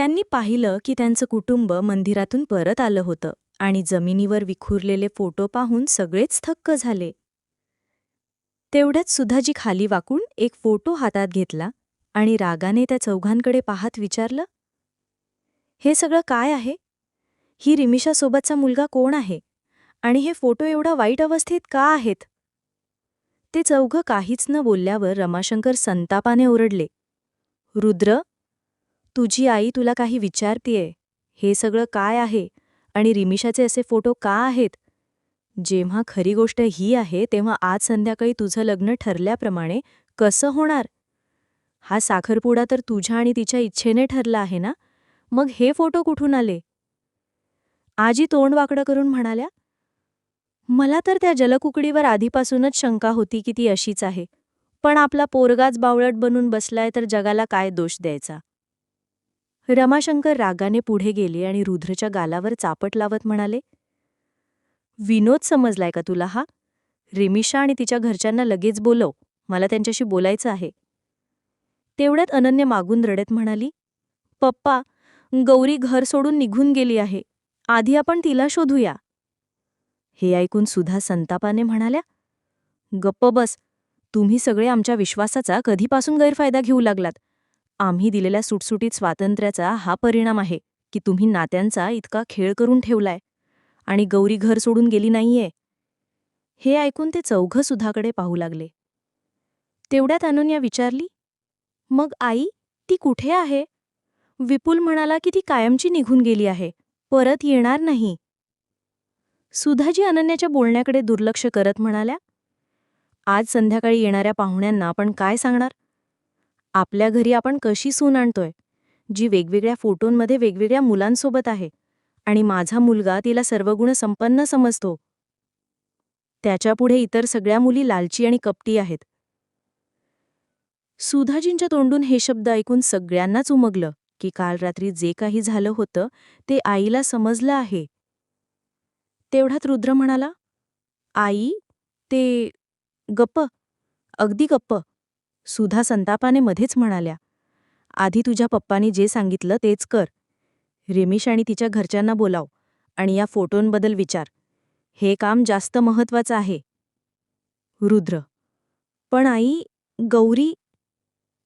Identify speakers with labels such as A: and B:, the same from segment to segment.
A: त्यांनी पाहिलं की त्यांचं कुटुंब मंदिरातून परत आलं होतं आणि जमिनीवर विखुरलेले फोटो पाहून सगळेच थक्क झाले. तेवढ्यात सुधाजी खाली वाकून एक फोटो हातात घेतला आणि रागाने त्या चौघांकडे पाहत विचारलं, हे सगळं काय आहे? ही रिमिशासोबतचा मुलगा कोण आहे? आणि हे फोटो एवढा वाईट अवस्थेत का आहेत? ते चौघं काहीच न बोलल्यावर रमाशंकर संतापाने ओरडले, रुद्र, तुझी आई तुला काही विचारतीये. हे सगळं काय आहे आणि रिमिशाचे असे फोटो का आहेत? जेव्हा खरी गोष्ट ही आहे तेव्हा आज संध्याकाळी तुझं लग्न ठरल्याप्रमाणे कसं होणार? हा साखरपुडा तर तुझ्या आणि तिच्या इच्छेने ठरला आहे ना, मग हे फोटो कुठून आले? आजी तोंड वाकडं करून म्हणाल्या, मला तर त्या जलकुकडीवर आधीपासूनच शंका होती की ती अशीच आहे, पण आपला पोरगाच बावळट बनून बसलाय तर जगाला काय दोष द्यायचा? रमाशंकर रागाने पुढे गेले आणि रुद्रच्या गालावर चापट लावत म्हणाले, विनोद समजलाय का तुला हा? रिमिशा आणि तिच्या घरच्यांना लगेच बोलव, मला त्यांच्याशी बोलायचं आहे. तेवढ्यात अनन्या मागून रडत म्हणाली, पप्पा, गौरी घर सोडून निघून गेली आहे. आधी आपण तिला शोधूया. हे ऐकून सुधा संतापाने म्हणाल्या, गप्प बस, तुम्ही सगळे आमच्या विश्वासाचा कधीपासून गैरफायदा घेऊ लागलात. आम्ही दिलेल्या सुटसुटीत स्वातंत्र्याचा हा परिणाम आहे की तुम्ही नात्यांचा इतका खेळ करून ठेवलाय आणि गौरी घर सोडून गेली नाहीये. हे ऐकून ते चौघं सुधाकडे पाहू लागले. तेवढ्यात अनन्या विचारली, मग आई, ती कुठे आहे? विपुल म्हणाला की ती कायमची निघून गेली आहे, परत येणार नाही. सुधाजी अनन्याच्या बोलण्याकडे दुर्लक्ष करत म्हणाल्या, आज संध्याकाळी येणाऱ्या पाहुण्यांना आपण काय सांगणार? आपल्या घरी आपण कशी सून आणतोय, जी वेगवेगळ्या फोटोंमध्ये वेगवेगळ्या मुलांसोबत आहे आणि माझा मुलगा तिला सर्वगुण संपन्न समजतो. त्याच्यापुढे इतर सगळ्या मुली लालची आणि कपटी आहेत. सुधाजींच्या तोंडून हे शब्द ऐकून सगळ्यांनाच उमगलं की काल रात्री जे काही झालं होतं ते आईला समजलं आहे. तेवढ्यात रुद्र म्हणाला, आई, ते गप्प, अगदी गप्प. सुधा संतापाने मध्येच म्हणाल्या, आधी तुझ्या पप्पानी जे सांगितलं तेच कर. रिमिश आणि तिच्या घरच्यांना बोलाव आणि या फोटोंबद्दल विचार. हे काम जास्त महत्वाचं आहे. रुद्र, पण आई, गौरी.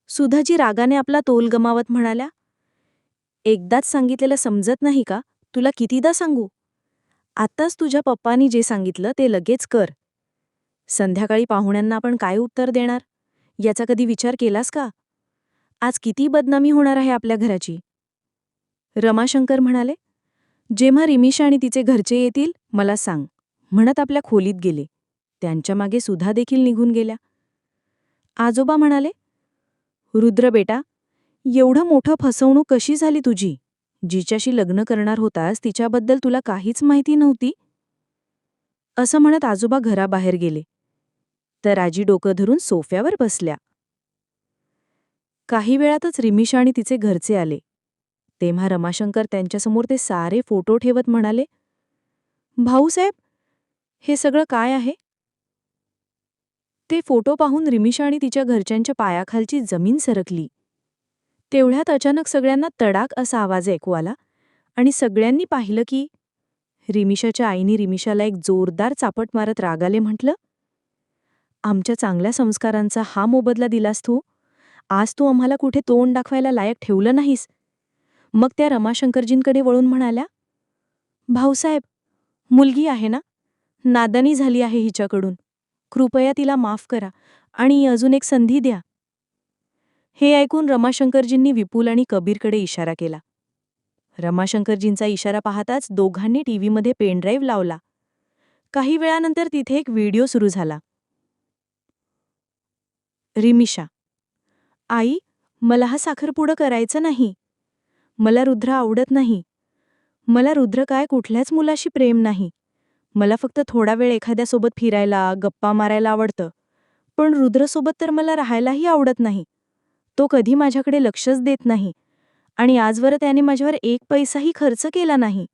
A: सुधाजी रागाने आपला तोल गमावत म्हणाल्या, एकदाच सांगितलेलं समजत नाही का? तुला कितीदा सांगू? आत्ताच तुझ्या पप्पानी जे सांगितलं ते लगेच कर. संध्याकाळी पाहुण्यांना आपण काय उत्तर देणार याचा कधी विचार केलास का? आज किती बदनामी होणार आहे आपल्या घराची. रमाशंकर म्हणाले, जेव्हा रिमिशा आणि तिचे घरचे येतील मला सांग, म्हणत आपल्या खोलीत गेले. त्यांच्या मागे सुधा देखील निघून गेल्या. आजोबा म्हणाले, रुद्र बेटा, एवढं मोठं फसवणूक कशी झाली तुझी? जिच्याशी लग्न करणार होतास तिच्याबद्दल तुला काहीच माहिती नव्हती? असं म्हणत आजोबा घराबाहेर गेले. तर आजी डोकं धरून सोफ्यावर बसल्या. काही वेळातच रिमिशा आणि तिचे घरचे आले. तेव्हा रमाशंकर त्यांच्यासमोर ते सारे फोटो ठेवत म्हणाले, भाऊसाहेब, हे सगळं काय आहे? ते फोटो पाहून रिमिशा आणि तिच्या घरच्यांच्या पायाखालची जमीन सरकली. तेवढ्यात अचानक सगळ्यांना तडाक असा आवाज ऐकू आला आणि सगळ्यांनी पाहिलं की रिमिशाच्या आईने रिमिशाला एक जोरदार चापट मारत रागाले म्हटलं, आमच्या चांगल्या संस्कारांचा हा मोबदला दिलास तू? आज तू आम्हाला कुठे तोंड दाखवायला लायक ठेवलं नाहीस. मग त्या रमाशंकरजींकडे वळून म्हणाल्या, भाऊसाहेब, मुलगी आहे ना, नादानी झाली आहे हिच्याकडून. कृपया तिला माफ करा आणि अजून एक संधी द्या. हे ऐकून रमाशंकरजींनी विपुल आणि कबीरकडे इशारा केला. रमाशंकरजींचा इशारा पाहताच दोघांनी टीव्हीमध्ये पेनड्राईव्ह लावला. काही वेळानंतर तिथे एक व्हिडिओ सुरू झाला. रिमिशा, आई, मला हा साखरपुडा करायचं नाही. मला रुद्र आवडत नाही. मला रुद्र काय कुठल्याच मुलाशी प्रेम नाही. मला फक्त थोडा वेळ एखाद्यासोबत फिरायला, गप्पा मारायला आवडतं. पण रुद्रसोबत तर मला राहायलाही आवडत नाही. तो कधी माझ्याकडे लक्षच देत नाही आणि आजवर त्याने माझ्यावर एक पैसाही खर्च केला नाही.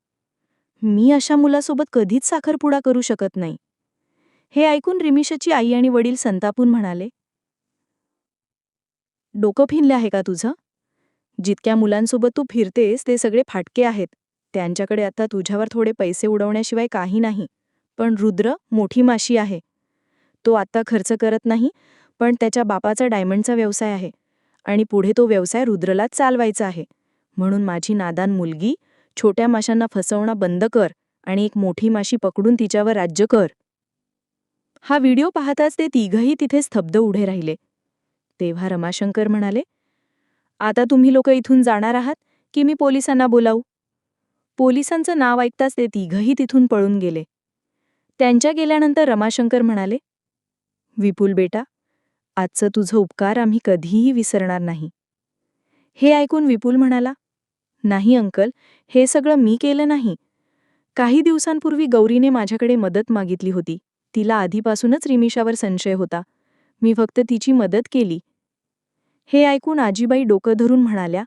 A: मी अशा मुलासोबत कधीच साखरपुडा करू शकत नाही. हे ऐकून रिमिशाची आई आणि वडील संतापून म्हणाले, डोकं फिनले आहे का तुझं? जितक्या मुलांसोबत तू फिरतेस ते सगळे फाटके आहेत. त्यांच्याकडे आता तुझ्यावर थोडे पैसे उडवण्याशिवाय काही नाही. पण रुद्र मोठी माशी आहे. तो आत्ता खर्च करत नाही, पण त्याच्या बापाचा डायमंडचा व्यवसाय आहे आणि पुढे तो व्यवसाय रुद्रलाच चालवायचा आहे. म्हणून माझी नादान मुलगी, छोट्या माशांना फसवणं बंद कर आणि एक मोठी माशी पकडून तिच्यावर राज्य कर. हा व्हिडिओ पाहताच ते तिघही तिथे स्तब्ध उभे राहिले. तेव्हा रमाशंकर म्हणाले, आता तुम्ही लोक इथून जाणार आहात की मी पोलिसांना बोलावू? पोलिसांचं नाव ऐकताच ते तिघही तिथून पळून गेले. त्यांच्या गेल्यानंतर रमाशंकर म्हणाले, विपुल बेटा, आजचं तुझं उपकार आम्ही कधीही विसरणार नाही. हे ऐकून विपुल म्हणाला, नाही अंकल, हे सगळं मी केलं नाही. काही दिवसांपूर्वी गौरीने माझ्याकडे मदत मागितली होती. तिला आधीपासूनच रिमिशावर संशय होता. मी फक्त तिची मदत केली. हे ऐकून आजीबाई डोकं धरून म्हणाल्या,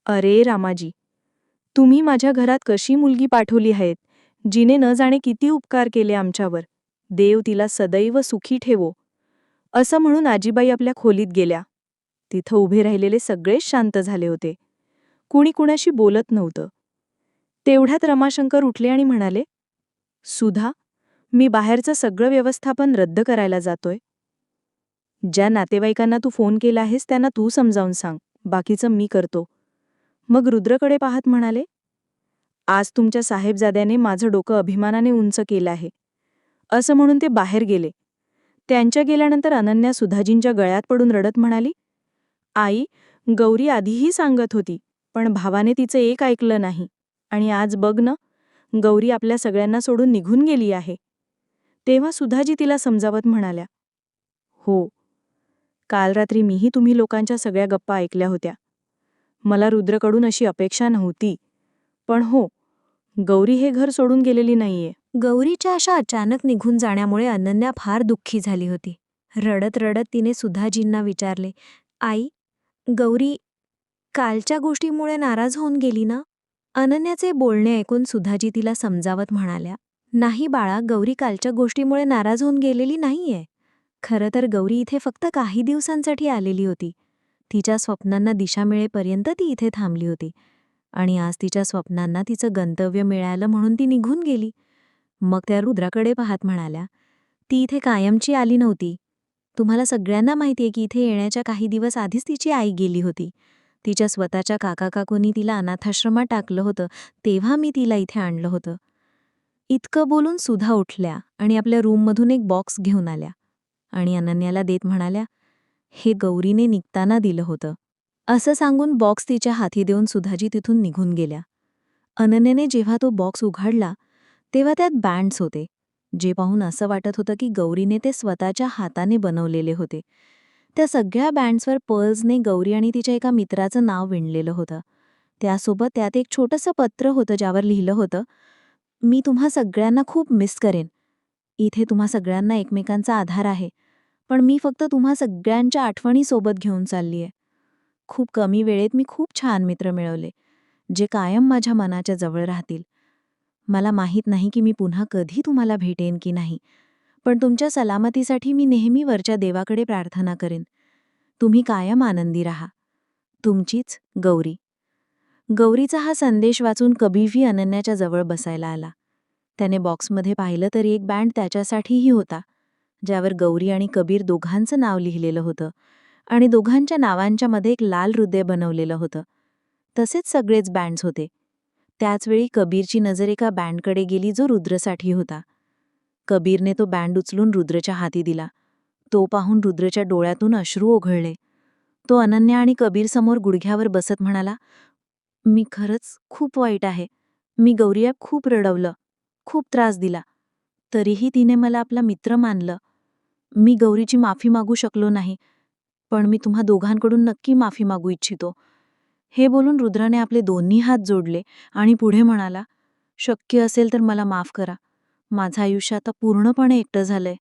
A: अरे रामाजी, तुम्ही माझ्या घरात कशी मुलगी पाठवली आहेत, जिने न जाणे किती उपकार केले आमच्यावर. देव तिला सदैव सुखी ठेवो. असं म्हणून आजीबाई आपल्या खोलीत गेल्या. तिथं उभे राहिलेले सगळेच शांत झाले होते. कुणी कुणाशी बोलत नव्हतं. तेवढ्यात रमाशंकर उठले आणि म्हणाले, सुधा, मी बाहेरचं सगळं व्यवस्थापन रद्द करायला जातोय. ज्या नातेवाईकांना तू फोन केला आहेस त्यांना तू समजावून सांग, बाकीचं मी करतो. मग रुद्रकडे पाहत म्हणाले, आज तुमच्या साहेबजाद्याने माझं डोकं अभिमानाने उंच केलं आहे. असं म्हणून ते बाहेर गेले. त्यांच्या गेल्यानंतर अनन्या सुधाजींच्या गळ्यात पडून रडत म्हणाली, आई, गौरी आधीही सांगत होती, पण भावाने तिचं एक ऐकलं नाही. आणि आज बघ ना, गौरी आपल्या सगळ्यांना सोडून निघून गेली आहे. तेव्हा सुधाजी तिला समजावत म्हणाल्या, हो, काल रात्री मीही तुम्ही लोकांच्या सगळ्या गप्पा ऐकल्या होत्या. मला रुद्रकडून अशी अपेक्षा नव्हती. पण हो, गौरी हे घर सोडून गेलेली नाहीये.
B: गौरीच्या अशा अचानक निघून जाण्यामुळे अनन्या फार दुःखी झाली होती. रडत रडत तिने सुधाजींना विचारले, आई, गौरी कालच्या गोष्टीमुळे नाराज होऊन गेली ना? अनन्याचे बोलणे ऐकून सुधाजी तिला समजावत म्हणाल्या, नाही बाळा, गौरी कालच्या गोष्टीमुळे नाराज होऊन गेलेली नाहीये. खरं तर गौरी इथे फक्त काही दिवसांसाठी आलेली होती. तिच्या स्वप्नांना दिशा मिळेपर्यंत ती इथे थांबली होती. आणि आज तिच्या स्वप्नांना तिचं गंतव्य मिळालं म्हणून ती निघून गेली. मग त्या रुद्राकडे पाहत म्हणाल्या, ती इथे कायमची आली नव्हती. तुम्हाला सगळ्यांना माहितीये की इथे येण्याच्या काही दिवस आधीच तिची आई गेली होती. तिच्या स्वतःच्या काकाकाकूंनी तिला अनाथाश्रमात टाकलं होतं, तेव्हा मी तिला इथे आणलं होतं. इतकं बोलून सुधा उठल्या आणि आपल्या रूममधून एक बॉक्स घेऊन आल्या आणि अनन्याला देत म्हणाल्या, हे गौरीने निघताना दिलं होतं. असं सांगून बॉक्स तिच्या हाती देऊन सुधाजी तिथून निघून गेल्या. अनन्याने जेव्हा तो बॉक्स उघडला तेव्हा त्यात बँड्स होते, जे पाहून असं वाटत होतं की गौरीने ते स्वतःच्या हाताने बनवलेले होते. त्या सगळ्या बँड्सवर पर्ल्सने गौरी आणि तिच्या एका मित्राचं नाव विणलेलं होतं. त्यासोबत त्यात एक छोटंसं पत्र होतं ज्यावर लिहिलं होतं, मी तुम्हा सगळ्यांना खूप मिस करेन. इथे तुम्हा सगळ्यांना एकमेकांचा आधार आहे, पण मी फक्त तुम्हा सगळ्यांच्या आठवणी सोबत घेऊन चाललीये. खूप कमी वेळेत मी खूप छान मित्र मिळवले, जे कायम माझ्या मनाच्या जवळ राहतील. मला माहीत नाही की मी पुन्हा कधी तुम्हाला भेटेन की नाही, पण तुमच्या सलामतीसाठी मी नेहमी वरच्या देवाकडे प्रार्थना करेन. तुम्ही कायम आनंदी राहा. तुमचीच गौरी. गौरीचा हा संदेश वाचून कबीरही अनन्याच्या जवळ बसायला आला. त्याने बॉक्समध्ये पाहिलं तर एक बँड त्याच्यासाठीही होता, ज्यावर गौरी आणि कबीर दोघांचं नाव लिहिलेलं होतं आणि दोघांच्या नावांच्या मध्ये एक लाल हृदय बनवलेलं होतं. तसेच सगळेच बँड्स होते. त्याचवेळी कबीरची नजर एका बँडकडे गेली जो रुद्रसाठी होता. कबीरने तो बँड उचलून रुद्रच्या हाती दिला. तो पाहून रुद्रच्या डोळ्यातून अश्रू ओघळले. तो अनन्या आणि कबीरसमोर गुडघ्यावर बसत म्हणाला, मी खरंच खूप वाईट आहे. मी गौरीला खूप रडवलं, खूप त्रास दिला. तरीही तिने मला आपला मित्र मानलं. मी गौरीची माफी मागू शकलो नाही, पण मी तुम्हा दोघांकडून नक्की माफी मागू इच्छितो. हे बोलून रुद्राने आपले दोन्ही हात जोडले आणि पुढे म्हणाला, शक्य असेल तर मला माफ करा. माझं आयुष्य आता पूर्णपणे एकटं झालंय.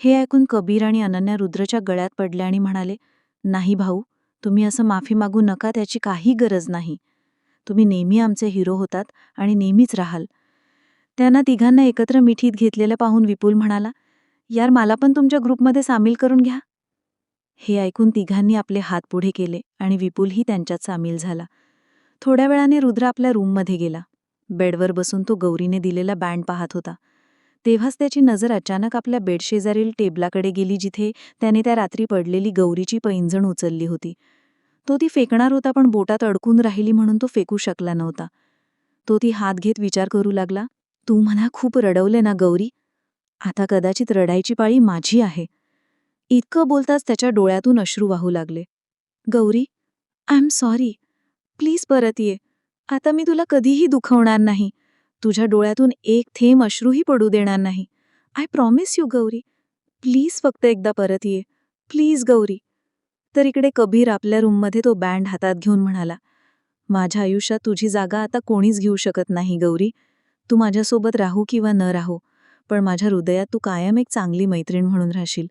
B: हे ऐकून कबीर आणि अनन्या रुद्रच्या गळ्यात पडले आणि म्हणाले, नाही भाऊ, तुम्ही असं माफी मागू नका, त्याची काही गरज नाही. तुम्ही नेहमी आमचे हिरो होतात आणि नेहमीच राहाल. त्यांना तिघांना एकत्र मिठीत घेतलेलं पाहून विपुल म्हणाला, यार, मला पण तुमच्या ग्रुपमध्ये सामील करून घ्या. हे ऐकून तिघांनी आपले हात पुढे केले आणि विपुलही त्यांच्यात सामील झाला. थोड्या वेळाने रुद्र आपल्या रूममध्ये गेला. बेडवर बसून तो गौरीने दिलेला बँड पाहत होता. तेव्हाच त्याची नजर अचानक आपल्या बेडशेजारील टेबलाकडे गेली, जिथे त्याने त्या रात्री पडलेली गौरीची पैंजण उचलली होती. तो ती फेकणार होता, पण बोटात अडकून राहिली म्हणून तो फेकू शकला नव्हता. तो ती हात घेत विचार करू लागला, तू मला खूप रडवले ना गौरी, आता कदाचित रडायची पाळी माझी आहे. इतकं बोलताच त्याच्या डोळ्यातून अश्रू वाहू लागले. Gauri, I am sorry, please परत ये. आता मी तुला कधीही दुखवणार नाही. तुझ्या डोळ्यातून एक थेंब अश्रूही पडू देणार नाही. I promise you Gauri, please फक्त एकदा परत ये, प्लीज गौरी. तर इकडे कबीर आपल्या रूममध्ये तो बँड हातात घेऊन म्हणाला, माझ्या आयुष्यात तुझी जागा आता कोणीच घेऊ शकत नाही गौरी. तू माझ्यासोबत राहू किंवा न राहू, पण माझ्या हृदयात तू कायम एक चांगली मैत्रीण म्हणून राहशील.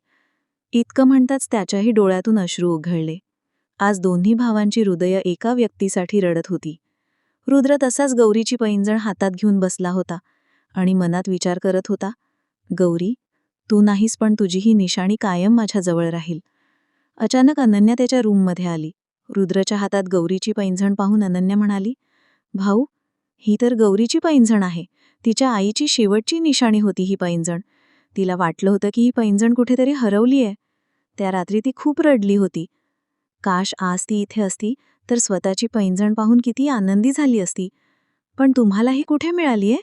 B: इतकं म्हणताच त्याच्याही डोळ्यातून अश्रू उघळले. आज दोन्ही भावांची हृदय एका व्यक्तीसाठी रडत होती. रुद्र तसाच गौरीची पैंजण हातात घेऊन बसला होता आणि मनात विचार करत होता, गौरी, तू नाहीस पण तुझी ही निशाणी कायम माझ्याजवळ राहील. अचानक अनन्या त्याच्या रूममध्ये आली. रुद्रच्या हातात गौरीची पैंजण पाहून अनन्या म्हणाली, भाऊ, ही तर गौरीची पैंजण आहे. तिच्या आईची शेवटची निशाणी होती ही पैंजण. तिला वाटलं होतं की ही पैंजण कुठेतरी हरवलीये. त्या रात्री ती खूप रडली होती. काश आज ती इथे असती तर स्वतःची पैंजण पाहून किती आनंदी झाली असती. पण तुम्हाला ही कुठे मिळालीये?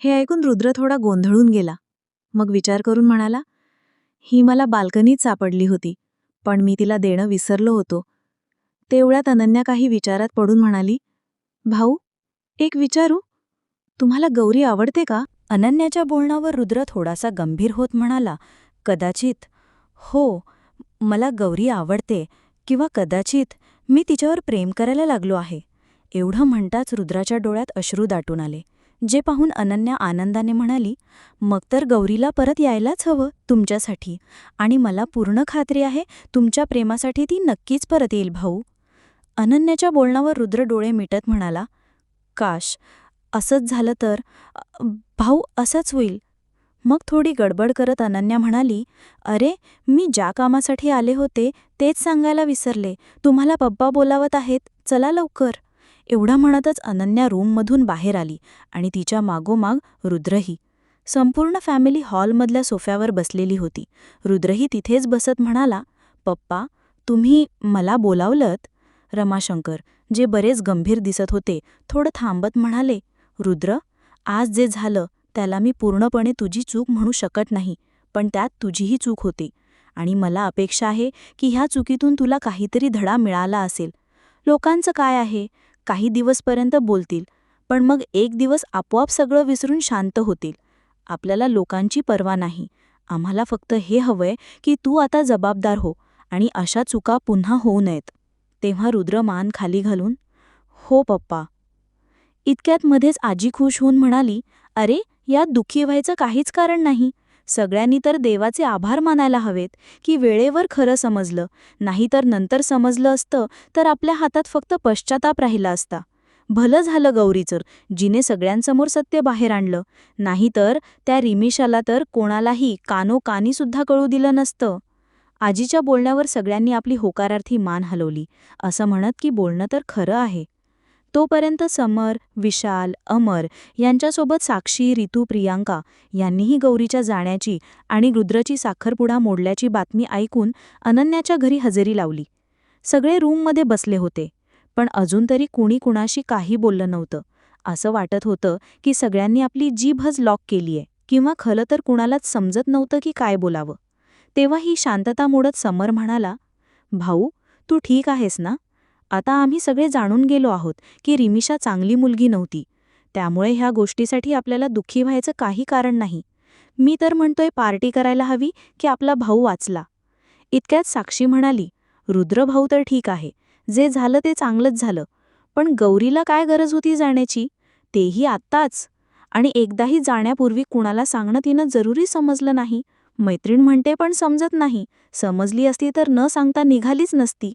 B: हे ऐकून रुद्र थोडा गोंधळून गेला. मग विचार करून म्हणाला, ही मला बाल्कनीत सापडली होती, पण मी तिला देणं विसरलो होतो. तेवढ्यात अनन्या काही विचारात पडून म्हणाली, भाऊ, एक विचारू, तुम्हाला गौरी आवडते का?
A: अनन्याच्या बोलण्यावर रुद्र थोडासा गंभीर होत म्हणाला, कदाचित. हो, मला गौरी आवडते, किंवा कदाचित मी तिच्यावर प्रेम करायला लागलो आहे. एवढं म्हणताच रुद्राच्या डोळ्यात अश्रू दाटून आले, जे पाहून अनन्या आनंदाने म्हणाली, मग तर गौरीला परत यायलाच हवं तुमच्यासाठी, आणि मला पूर्ण खात्री आहे तुमच्या प्रेमासाठी ती नक्कीच परत येईल भाऊ. अनन्याच्या बोलण्यावर रुद्र डोळे मिटत म्हणाला, काश असंच झालं तर. भाऊ, असंच होईल. मग थोडी गडबड करत अनन्या म्हणाली, अरे, मी ज्या कामासाठी आले होते तेच सांगायला विसरले. तुम्हाला पप्पा बोलावत आहेत, चला लवकर. एवढं म्हणतच अनन्या रूममधून बाहेर आली आणि तिच्या मागोमाग रुद्रही. संपूर्ण फॅमिली हॉलमधल्या सोफ्यावर बसलेली होती. रुद्रही तिथेच बसत म्हणाला, पप्पा, तुम्ही मला बोलावलंत? रमाशंकर, जे बरेच गंभीर दिसत होते, थोडं थांबत म्हणाले, रुद्र, आज जे झालं त्याला मी पूर्णपणे तुझी चूक म्हणू शकत नाही, पण त्यात तुझीही चूक होती, आणि मला अपेक्षा आहे की ह्या चुकीतून तुला काहीतरी धडा मिळाला असेल. लोकांचं काय आहे, काही दिवसपर्यंत बोलतील, पण मग एक दिवस आपोआप सगळं विसरून शांत होतील. आपल्याला लोकांची पर्वा नाही. आम्हाला फक्त हे हवंय की तू आता जबाबदार हो आणि अशा चुका पुन्हा होऊ नयेत. तेव्हा रुद्र मान खाली घालून, हो पप्पा. इतक्यात मध्येच आजी खुश होऊन म्हणाली, अरे, यात दुःखी व्हायचं काहीच कारण नाही. सगळ्यांनी तर देवाचे आभार मानायला हवेत की वेळेवर खरं समजलं, नाहीतर नंतर समजलं असतं तर आपल्या हातात फक्त पश्चाताप राहिला असता. भलं झालं गौरीचं, जिने सगळ्यांसमोर सत्य बाहेर आणलं, नाहीतर त्या रिमिशाला तर कोणालाही कानोकानीसुद्धा कळू दिलं नसतं. आजीच्या बोलण्यावर सगळ्यांनी आपली होकारार्थी मान हलवली, असं म्हणत की बोलणं तर खरं आहे. तोपर्यंत समर, विशाल, अमर यांच्यासोबत साक्षी, रितू, प्रियांका यांनीही गौरीच्या जाण्याची आणि रुद्रची साखरपुडा मोडल्याची बातमी ऐकून अनन्याच्या घरी हजेरी लावली. सगळे रूममध्ये बसले होते, पण अजून तरी कुणी कुणाशी काही बोललं नव्हतं. असं वाटत होतं की सगळ्यांनी आपली जीभच लॉक केलीये, किंवा खरं तर कुणालाच समजत नव्हतं की काय बोलावं. तेव्हा ही शांतता मोडत समर म्हणाला, भाऊ, तू ठीक आहेस ना? आता आम्ही सगळे जाणून गेलो आहोत की रिमिशा चांगली मुलगी नव्हती, त्यामुळे ह्या गोष्टीसाठी आपल्याला दुःखी व्हायचं काही कारण नाही. मी तर म्हणतोय पार्टी करायला हवी की आपला भाऊ वाचला. इतक्यात साक्षी म्हणाली, रुद्र भाऊ तर ठीक आहे, जे झालं ते चांगलंच झालं, पण गौरीला काय गरज होती जाण्याची, तेही आत्ताच, आणि एकदाही जाण्यापूर्वी कुणाला सांगणं तिनं जरुरी समजलं नाही. मैत्रीण म्हणते पण समजत नाही, समजली असती तर न सांगता निघालीच नसती.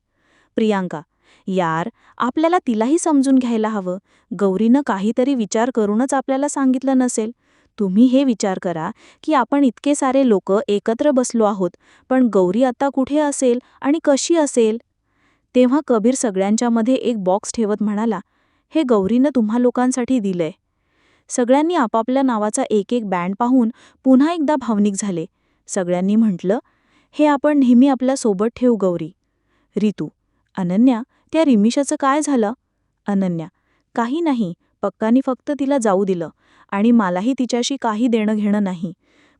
A: प्रियांका, यार, आपल्याला तिलाही समजून घ्यायला हवं. गौरीनं काहीतरी विचार करूनच आपल्याला सांगितलं नसेल. तुम्ही हे विचार करा की आपण इतके सारे लोक एकत्र बसलो आहोत, पण गौरी आता कुठे असेल आणि कशी असेल? तेव्हा कबीर सगळ्यांच्यामध्ये एक बॉक्स ठेवत म्हणाला, हे गौरीनं तुम्हा लोकांसाठी दिलंय. सगळ्यांनी आपापल्या नावाचा एक एक बँड पाहून पुन्हा एकदा भावनिक झाले. सगळ्यांनी म्हटलं, हे आपण नेहमी आपल्या सोबत ठेवू गौरी. रितू, अनन्या, त्या रिमिशाचं काय झालं? अनन्या, काही नाही, पक्कानी फक्त तिला जाऊ दिलं आणि मलाही तिच्याशी काही देणं घेणं नाही.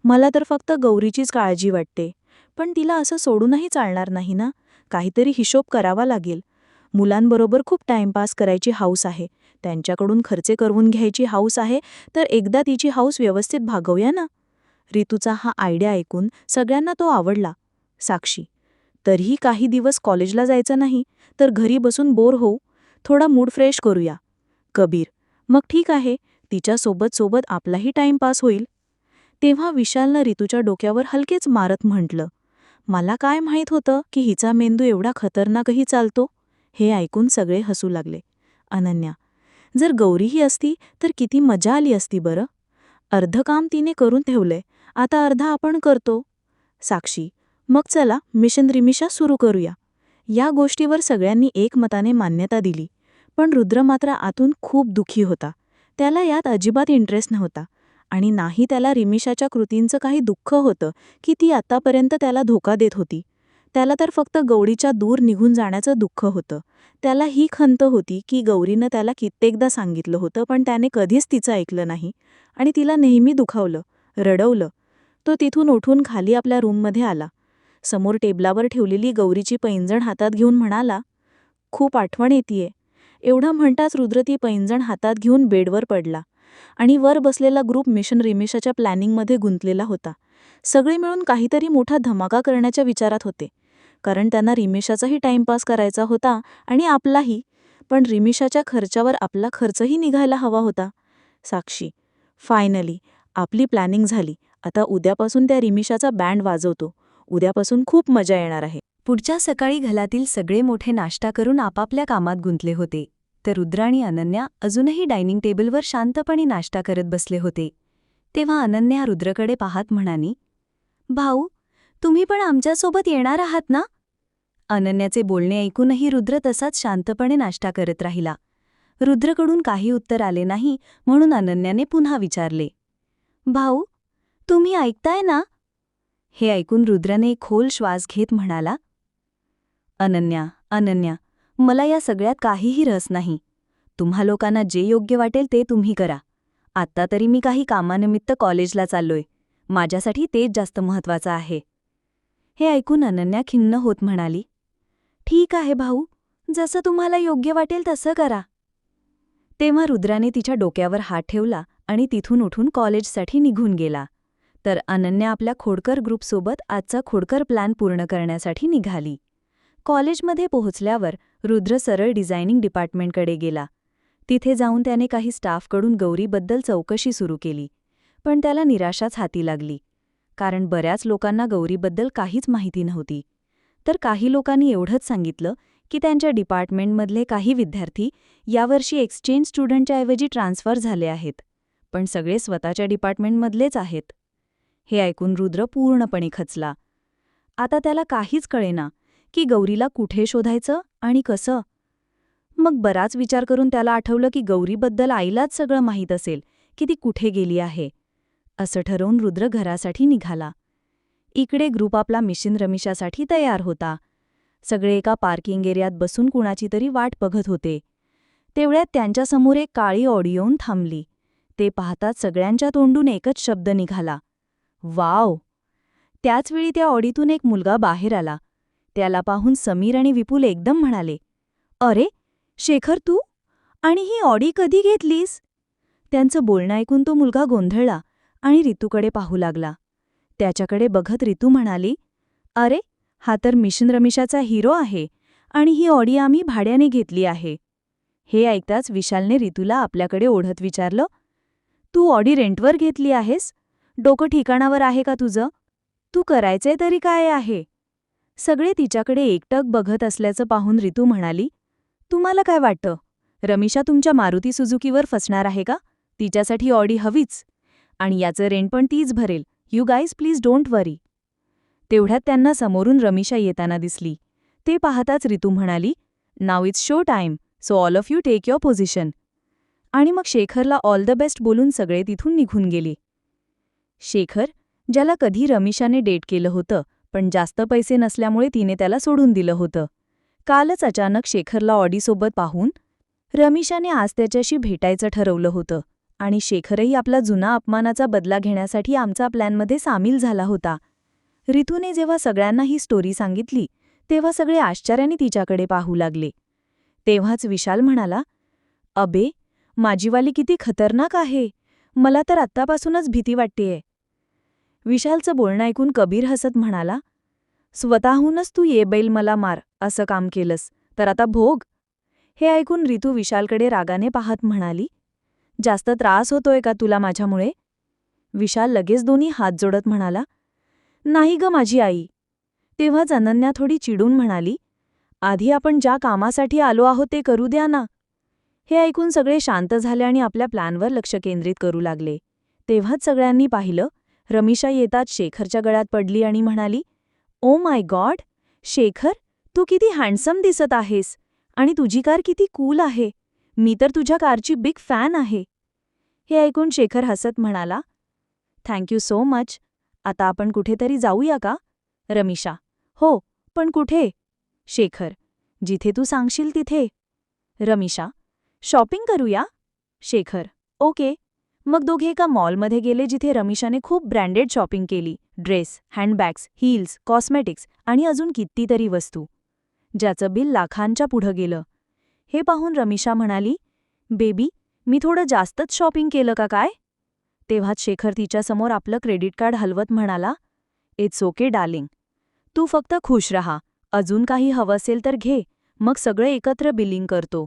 A: मला तर फक्त गौरीचीच काळजी वाटते. पण तिला असं सोडूनही चालणार नाही ना, काहीतरी हिशोब करावा लागेल. मुलांबरोबर खूप टाइमपास करायची हौस आहे, त्यांच्याकडून खर्चे करवून घ्यायची हौस आहे, तर एकदा तिची हौस व्यवस्थित भागवूया ना. रितूचा हा आयडिया ऐकून सगळ्यांना तो आवडला. साक्षी, तरीही काही दिवस कॉलेजला जायचं नाही, तर घरी बसून बोर होऊ, थोडा मूड फ्रेश करूया. कबीर, मग ठीक आहे, तिच्यासोबत सोबत आपलाही टाइमपास होईल. तेव्हा विशालनं रितूच्या डोक्यावर हलकेच मारत म्हटलं, मला काय माहीत होतं की हिचा मेंदू एवढा खतरनाकही चालतो. हे ऐकून सगळे हसू लागले. अनन्या, जर गौरीही असती तर किती मजा आली असती बरं. अर्ध काम तिने करून ठेवलंय, आता अर्धा आपण करतो. साक्षी, मग चला मिशन रिमिशा सुरू करूया. या गोष्टीवर सगळ्यांनी एकमताने मान्यता दिली. पण रुद्र मात्र आतून खूप दुःखी होता. त्याला यात अजिबात इंटरेस्ट नव्हता आणि नाही त्याला रिमिशाच्या कृतींचं काही दुःख होतं की ती आत्तापर्यंत त्याला धोका देत होती. त्याला तर फक्त गौरीच्या दूर निघून जाण्याचं दुःख होतं. त्याला ही खंत होती की गौरीनं त्याला कित्येकदा सांगितलं होतं, पण त्याने कधीच तिचं ऐकलं नाही आणि तिला नेहमी दुखावलं, रडवलं. तो तिथून उठून खाली आपल्या रूममध्ये आला. समोर टेबलावर ठेवलेली गौरीची पैंजण हातात घेऊन म्हणाला, खूप आठवण येतीये. एवढं म्हणताच रुद्र ती पैंजण हातात घेऊन बेडवर पडला आणि वर बसलेला ग्रुप मिशन रिमिशाच्या प्लॅनिंगमध्ये गुंतलेला होता. सगळे मिळून काहीतरी मोठा धमाका करण्याच्या विचारात होते, कारण त्यांना रिमिशाचाही टाइमपास करायचा होता आणि आपलाही. पण रिमिशाच्या खर्चावर आपला खर्चही निघायला हवा होता. साक्षी, फायनली आपली प्लॅनिंग झाली. आता उद्यापासून त्या रिमिशाचा बँड वाजवतो. उद्यापासून खूप मजा येणार आहे.
B: पुढच्या सकाळी घरातील सगळे मोठे नाश्ता करून आपापल्या कामात गुंतले होते, तर रुद्र आणि अनन्या अजूनही डायनिंग टेबलवर शांतपणे नाश्ता करत बसले होते. तेव्हा अनन्या रुद्रकडे पाहत म्हणाली, भाऊ, तुम्ही पण आमच्यासोबत येणार आहात ना? अनन्याचे बोलणे ऐकूनही रुद्र तसाच शांतपणे नाश्ता करत राहिला. रुद्रकडून काही उत्तर आले नाही, म्हणून अनन्याने पुन्हा विचारले, भाऊ, तुम्ही ऐकताय ना? हे ऐकून रुद्रने खोल श्वास घेत म्हणाला, अनन्या, मला या सगळ्यात काहीही रस नाही. तुम्हा लोकांना जे योग्य वाटेल ते तुम्ही करा. आत्ता तरी मी काही कामानिमित्त कॉलेजला चाललोय. माझ्यासाठी तेच जास्त महत्त्वाचं आहे. हे ऐकून अनन्या खिन्न होत म्हणाली, ठीक आहे भाऊ, जसं तुम्हाला योग्य वाटेल तसं करा. तेव्हा रुद्राने तिच्या डोक्यावर हात ठेवला आणि तिथून उठून कॉलेजसाठी निघून गेला. तर अनन्या आपल्या खोडकर ग्रुपसोबत आजचा खोडकर प्लॅन पूर्ण करण्यासाठी निघाली. कॉलेजमध्ये पोहोचल्यावर रुद्र सरळ डिझायनिंग डिपार्टमेंटकडे गेला. तिथे जाऊन त्याने काही स्टाफकडून गौरीबद्दल चौकशी सुरू केली, पण त्याला निराशाच हाती लागली, कारण बऱ्याच लोकांना गौरीबद्दल काहीच माहिती नव्हती. तर काही लोकांनी एवढंच सांगितलं की त्यांच्या डिपार्टमेंटमधले काही विद्यार्थी यावर्षी एक्सचेंज स्टुडंटच्या ऐवजी ट्रान्सफर झाले आहेत, पण सगळे स्वतःच्या डिपार्टमेंटमधलेच आहेत. हे ऐकून रुद्र पूर्णपणे खचला. आता त्याला काहीच कळेना की गौरीला कुठे शोधायचं आणि कसं. मग बराच विचार करून त्याला आठवलं की गौरीबद्दल आईलाच सगळं माहीत असेल की ती कुठे गेली आहे. असं ठरवून रुद्र घरासाठी निघाला. इकडे ग्रुप आपला मिशन रमिशासाठी तयार होता. सगळे एका पार्किंग एरियात बसून कुणाची तरी वाट बघत होते. तेवढ्यात त्यांच्यासमोर एक काळी ऑडी येऊन थांबली. ते पाहताच सगळ्यांच्या तोंडून एकच शब्द निघाला, वाव. त्याचवेळी त्या ऑडीतून एक मुलगा बाहेर आला. त्याला पाहून समीर आणि विपुल एकदम म्हणाले, अरे शेखर, तू? आणि ही ऑडी कधी घेतलीस? त्यांचं बोलणं ऐकून तो मुलगा गोंधळला आणि रितूकडे पाहू लागला. त्याच्याकडे बघत रितू म्हणाली, अरे हा तर मिशन रमिशाचा हिरो आहे आणि ही ऑडी आम्ही भाड्याने घेतली आहे. हे ऐकताच विशालने रितूला आपल्याकडे ओढत विचारलं, तू ऑडी रेंटवर घेतली आहेस? डोकं ठिकाणावर आहे का तुझं? तू करायचे तरी काय आहे? सगळे तिच्याकडे एकटक बघत असल्याचं पाहून रितू म्हणाली, तुम्हाला काय वाटतं, रमिशा तुमच्या मारुती सुझुकीवर फसणार आहे का? तिच्यासाठी ऑडी हवीच.
A: आणि याचं रेंट पण तीच भरेल. यू गाईज प्लीज डोंट वरी. तेवढ्यात त्यांना समोरून रमिशा येताना दिसली. ते पाहताच रितू म्हणाली, now it's show time, so all of you take your position. आणि मग शेखरला ऑल द बेस्ट बोलून सगळे तिथून निघून गेले. शेखर, ज्याला कधी रमिशाने डेट केलं होतं, पण जास्त पैसे नसल्यामुळे तिने त्याला सोडून दिलं होतं, कालच अचानक शेखरला ऑडीसोबत पाहून रमिशाने आज त्याच्याशी भेटायचं ठरवलं होतं. आणि शेखरही आपला जुना अपमानाचा बदला घेण्यासाठी आमचा प्लॅनमध्ये सामील झाला होता. रितूने जेव्हा सगळ्यांना ही स्टोरी सांगितली तेव्हा सगळे आश्चर्याने तिच्याकडे पाहू लागले. तेव्हाच विशाल म्हणाला, अबे, माझीवाली किती खतरनाक आहे. मला तर आत्तापासूनच भीती वाटतेय. विशालचं बोलणं ऐकून कबीर हसत म्हणाला, स्वतःहूनच तू ये बैल मला मार असं काम केलंस तर आता भोग. हे ऐकून रितू विशालकडे रागाने पाहत म्हणाली, जास्त त्रास होतोय का तुला माझ्यामुळे? विशाल लगेच दोन्ही हात जोडत म्हणाला, नाही ग माझी आई. तेव्हाच अनन्या थोडी चिडून म्हणाली, आधी आपण ज्या कामासाठी आलो आहोत ते करू द्या ना. हे ऐकून सगळे शांत झाले आणि आपल्या प्लॅनवर लक्ष केंद्रित करू लागले. तेव्हाच सगळ्यांनी पाहिलं, रमिशा येताच शेखरच्या गळ्यात पडली आणि म्हणाली, ओ माय गॉड, शेखर, तू किती हँडसम दिसत आहेस आणि तुझी कार किती कूल आहे. मी तर तुझ्या कारची बिग फॅन आहे. हे ऐकून शेखर हसत म्हणाला, थँक्यू सो मच. आता आपण कुठेतरी जाऊया का? रमिशा, हो, पण कुठे? शेखर, जिथे तू सांगशील तिथे. रमिशा, शॉपिंग करूया? शेखर, ओके. मग दोघे एका मॉलमध्ये गेले जिथे रमिशाने खूप ब्रँडेड शॉपिंग केली. ड्रेस, हँडबॅग्स, हील्स, कॉस्मेटिक्स आणि अजून कितीतरी वस्तू, ज्याचं बिल लाखांच्या पुढं गेलं. हे पाहून रमिशा म्हणाली, बेबी, मी थोडं जास्तच शॉपिंग केलं का काय? तेव्हाच शेखर तिच्यासमोर आपलं क्रेडिट कार्ड हलवत म्हणाला, इट्स ओके डार्लिंग. तू फक्त खुश रहा. अजून काही हवं असेल तर घे, मग सगळे एकत्र बिलिंग करतो.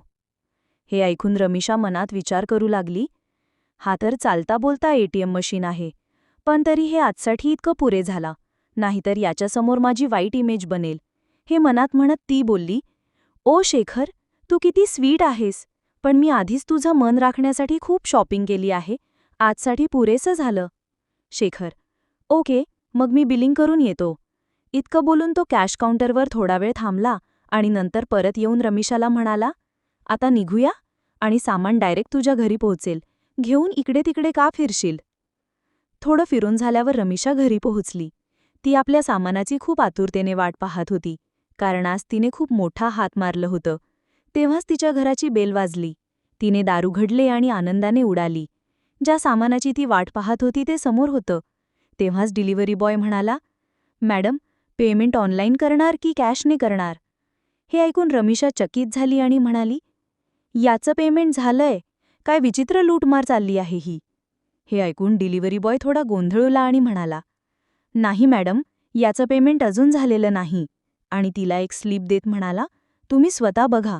A: हे ऐकून रमिशा मनात विचार करू लागली, हा तर चालता बोलता एटीएम मशीन आहे, पण तरी हे आजसाठी इतकं पुरे झाला, नाहीतर याच्यासमोर माझी वाईट इमेज बनेल. हे मनात म्हणत ती बोलली, ओ शेखर, तू किती स्वीट आहेस, पण मी आधीच तुझं मन राखण्यासाठी खूप शॉपिंग केली आहे. आजसाठी पुरेसं झालं. शेखर, ओके, मग मी बिलिंग करून येतो. इतकं बोलून तो कॅश काउंटरवर थोडा वेळ थांबला आणि नंतर परत येऊन रमिशाला म्हणाला, आता निघूया आणि सामान डायरेक्ट तुझ्या घरी पोहोचेल. घेऊन इकडे तिकडे का फिरशील? थोडं फिरून झाल्यावर रमिशा घरी पोहोचली. ती आपल्या सामानाची खूप आतुरतेने वाट पाहत होती, कारण आज तिने खूप मोठा हात मारलं होतं. तेव्हाच तिच्या घराची बेल वाजली. तिने दार उघडले आणि आनंदाने उडाली. ज्या सामानाची ती वाट पाहत होती ते समोर होतं. तेव्हाच डिलिव्हरी बॉय म्हणाला, मॅडम, पेमेंट ऑनलाईन करणार की कॅशने करणार? हे ऐकून रमिशा चकित झाली आणि म्हणाली, याचं पेमेंट झालंय. काय विचित्र लूटमार चालली आहे ही. हे ऐकून डिलिव्हरी बॉय थोडा गोंधळला आणि म्हणाला, नाही मॅडम, याचं पेमेंट अजून झालेलं नाही. आणि तिला एक स्लिप देत म्हणाला, तुम्ही स्वतः बघा.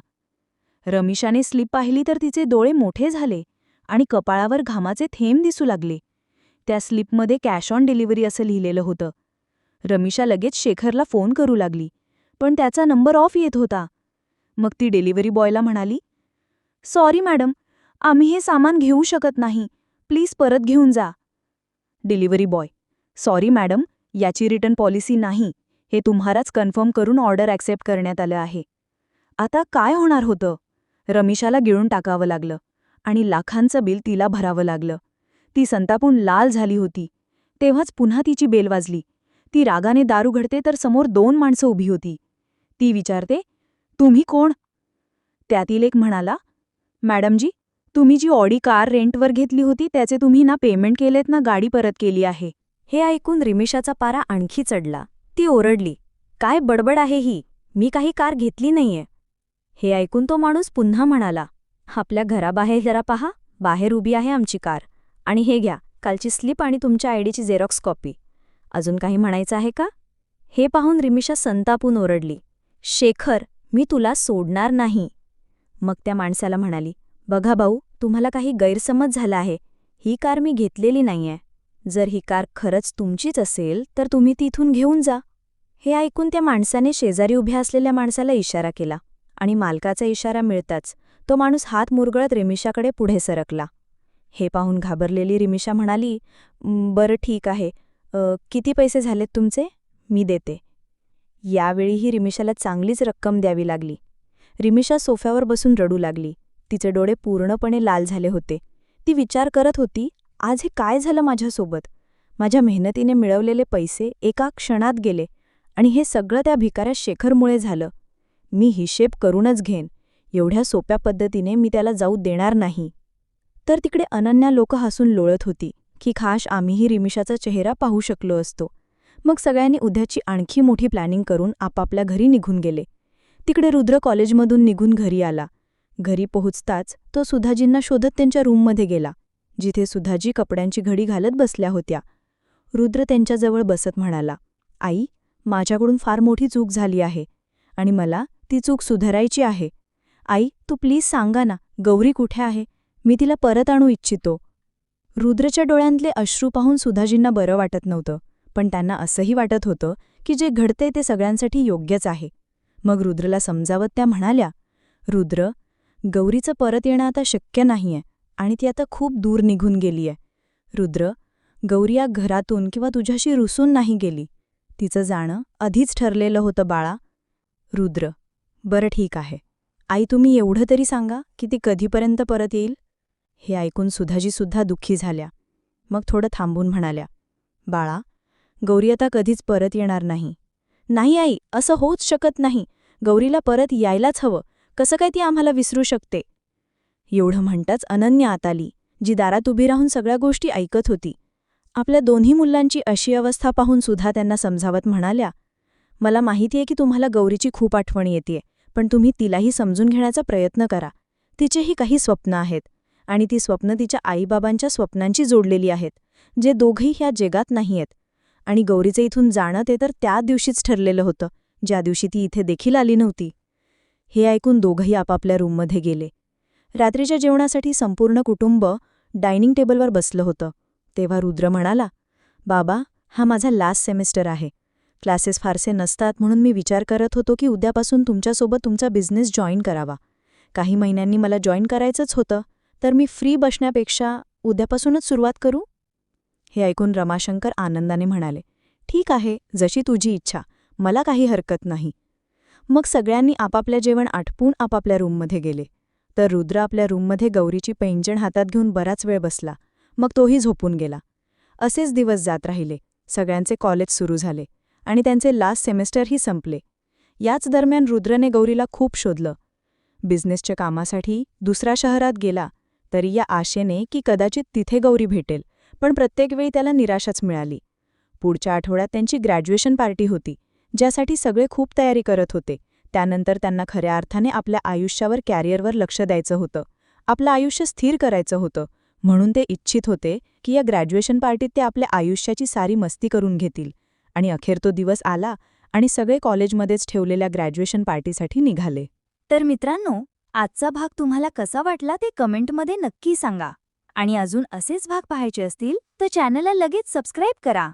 A: रमिशाने स्लिप पाहिली तर तिचे डोळे मोठे झाले आणि कपाळावर घामाचे थेंब दिसू लागले. त्या स्लिपमध्ये कॅश ऑन डिलिव्हरी असं लिहिलेलं होतं. रमिशा लगेच शेखरला फोन करू लागली, पण त्याचा नंबर ऑफ येत होता. मग ती डिलिव्हरी बॉयला म्हणाली, सॉरी मॅडम, आम्ही हे सामान घेऊ शकत नाही. प्लीज परत घेऊन जा. डिलिव्हरी बॉय, सॉरी मॅडम, याची रिटर्न पॉलिसी नाही. हे तुम्हालाच कन्फर्म करून ऑर्डर ॲक्सेप्ट करण्यात आलं आहे. आता काय होणार होतं? रमिशाला गिळून टाकावं लागलं आणि लाखांचं बिल तिला भरावं लागलं. ती संतापून लाल झाली होती. तेव्हाच पुन्हा तिची बेल वाजली. ती रागाने दार उघडते तर समोर 2 माणसं उभी होती. ती विचारते, तुम्ही कोण? त्यातील एक म्हणाला, मॅडमजी, तुम्ही जी ऑडी कार रेंटवर घेतली होती त्याचे तुम्ही ना पेमेंट केलेत ना गाडी परत केली आहे.
B: हे ऐकून रिमिशाचा पारा आणखी चढला. ती ओरडली, काय बडबड आहे ही? मी काही कार घेतली नाहीये. हे ऐकून तो माणूस पुन्हा म्हणाला, आपल्या घराबाहेर जरा पहा, बाहेर उभी आहे आमची कार. आणि हे घ्या, कालची स्लिप आणि तुमच्या आयडीची झेरॉक्स कॉपी. अजून काही म्हणायचं आहे का? हे पाहून रिमिशा संतापून ओरडली, शेखर, मी तुला सोडणार नाही. मग त्या माणसाला म्हणाली, बघा भाऊ, तुम्हाला काही गैरसमज झाला आहे. ही कार मी घेतलेली नाहीये. जर ही कार खरंच तुमचीच असेल तर तुम्ही ती इथून घेऊन जा. हे ऐकून त्या माणसाने शेजारी उभ्या असलेल्या माणसाला इशारा केला आणि मालकाचा इशारा मिळताच तो माणूस हात मुरगळत रिमिशाकडे पुढे सरकला.
A: हे पाहून घाबरलेली रिमिषा म्हणाली, बरं ठीक आहे. किती पैसे झालेत तुमचे? मी देते." यावेळीही रिमिषाला चांगलीच रक्कम द्यावी लागली. रिमिषा सोफ्यावर बसून रडू लागली. तिचे डोळे पूर्णपणे लाल झाले होते. ती विचार करत होती, आज हे काय झालं माझ्यासोबत? माझ्या मेहनतीने मिळवलेले पैसे एका क्षणात गेले आणि हे सगळं त्या भिकाऱ्या शेखरमुळे झालं. मी हिशेब करूनच घेईन. एवढ्या सोप्या पद्धतीने मी त्याला जाऊ देणार नाही. तर तिकडे अनन्या लोक हसून लोळत होती की खास आम्हीही रिमिषाचा चेहरा पाहू शकलो असतो. मग सगळ्यांनी उद्याची आणखी मोठी प्लॅनिंग करून आपापल्या घरी निघून गेले. तिकडे रुद्र कॉलेजमधून निघून घरी आला. घरी पोहोचताच तो सुधाजींना शोधत त्यांच्या रूममध्ये गेला, जिथे सुधाजी कपड्यांची घडी घालत बसल्या होत्या. रुद्र त्यांच्याजवळ बसत म्हणाला, आई, माझ्याकडून फार मोठी चूक झाली आहे आणि मला ती चूक सुधारायची आहे. आई, तू प्लीज सांगा ना, गौरी कुठे आहे? मी तिला परत आणू इच्छितो. रुद्रच्या डोळ्यांतले अश्रू पाहून सुधाजींना बरं वाटत नव्हतं, पण त्यांना असंही वाटत होतं की जे घडते ते सगळ्यांसाठी योग्यच आहे. मग रुद्रला समजावत त्या म्हणाल्या, रुद्र, गौरीचं परत येणं आता शक्य नाहीये आणि ती आता खूप दूर निघून गेलीय. रुद्र, गौरी या घरातून किंवा तुझ्याशी रुसून नाही गेली. तिचं जाणं आधीच ठरलेलं होतं बाळा. रुद्र, बरं ठीक आहे. आई, तुम्ही एवढं तरी सांगा की ती कधीपर्यंत परत येईल? हे ऐकून सुधाजीसुद्धा दुःखी झाल्या. मग थोडं थांबून म्हणाल्या, बाळा, गौरी आता कधीच परत येणार नाही. नाही आई, असं होऊच शकत नाही. गौरीला परत यायलाच हवं. कसं काय ती आम्हाला विसरू शकते? एवढं म्हणताच अनन्या आत आली, जी दारात उभी राहून सगळ्या गोष्टी ऐकत होती. आपल्या दोन्ही मुलांची अशी अवस्था पाहून सुधा त्यांना समजावत म्हणाल्या, मला माहितीये की तुम्हाला गौरीची खूप आठवण येतेय, पण तुम्ही तिलाही समजून घेण्याचा प्रयत्न करा. तिचेही काही स्वप्न आहेत आणि ती स्वप्न तिच्या आईबाबांच्या स्वप्नांची जोडलेली आहेत, जे दोघंही ह्या जगात नाहीयेत. आणि गौरीचं इथून जाणं ते तर त्या दिवशीच ठरलेलं होतं, ज्या दिवशी ती इथे देखील आली नव्हती. हे ऐकून दोघंही आपापल्या रूममध्ये गेले. रात्रीच्या जेवणासाठी संपूर्ण कुटुंब डायनिंग टेबलवर बसलं होतं. तेव्हा रुद्र म्हणाला, बाबा, हा माझा लास्ट सेमेस्टर आहे. क्लासेस फारसे नसतात म्हणून मी विचार करत होतो की उद्यापासून तुमच्यासोबत तुमचा बिझनेस जॉईन करावा. काही महिन्यांनी मला जॉईन करायचंच होतं, तर मी फ्री बसण्यापेक्षा उद्यापासूनच सुरुवात करू? हे ऐकून रमाशंकर आनंदाने म्हणाले, ठीक आहे, जशी तुझी इच्छा, मला काही हरकत नाही. मग सगळ्यांनी आपापल्या जेवण आटपून आपापल्या रूममध्ये गेले. तर रुद्र आपल्या रूममध्ये गौरीची पैंजण हातात घेऊन बराच वेळ बसला. मग तोही झोपून गेला. असेच दिवस जात राहिले. सगळ्यांचे कॉलेज सुरू झाले आणि त्यांचे लास्ट सेमेस्टरही संपले. याच दरम्यान रुद्रने गौरीला खूप शोधलं. बिझनेसच्या कामासाठी दुसऱ्या शहरात गेला, तरी या आशेने की कदाचित तिथे गौरी भेटेल, पण प्रत्येक वेळी त्याला निराशाच मिळाली. पुढच्या आठवड्यात त्यांची ग्रॅज्युएशन पार्टी होती, ज्यासाठी सगळे खूप तयारी करत होते. त्यानंतर त्यांना खऱ्या अर्थाने आपल्या आयुष्यावर कॅरियरवर लक्ष द्यायचं होतं. आपलं आयुष्य स्थिर करायचं होतं. म्हणून ते इच्छित होते की या ग्रॅज्युएशन पार्टीत ते आपल्या आयुष्याची सारी मस्ती करून घेतील. आणि अखेर तो दिवस आला आणि सगळे कॉलेजमध्येच ठेवलेल्या ग्रॅज्युएशन पार्टीसाठी निघाले.
C: तर मित्रांनो, आजचा भाग तुम्हाला कसा वाटला ते कमेंटमध्ये नक्की सांगा. आणि अजून असेच भाग पाहायचे असतील तर चॅनलला लगेच सबस्क्राईब करा.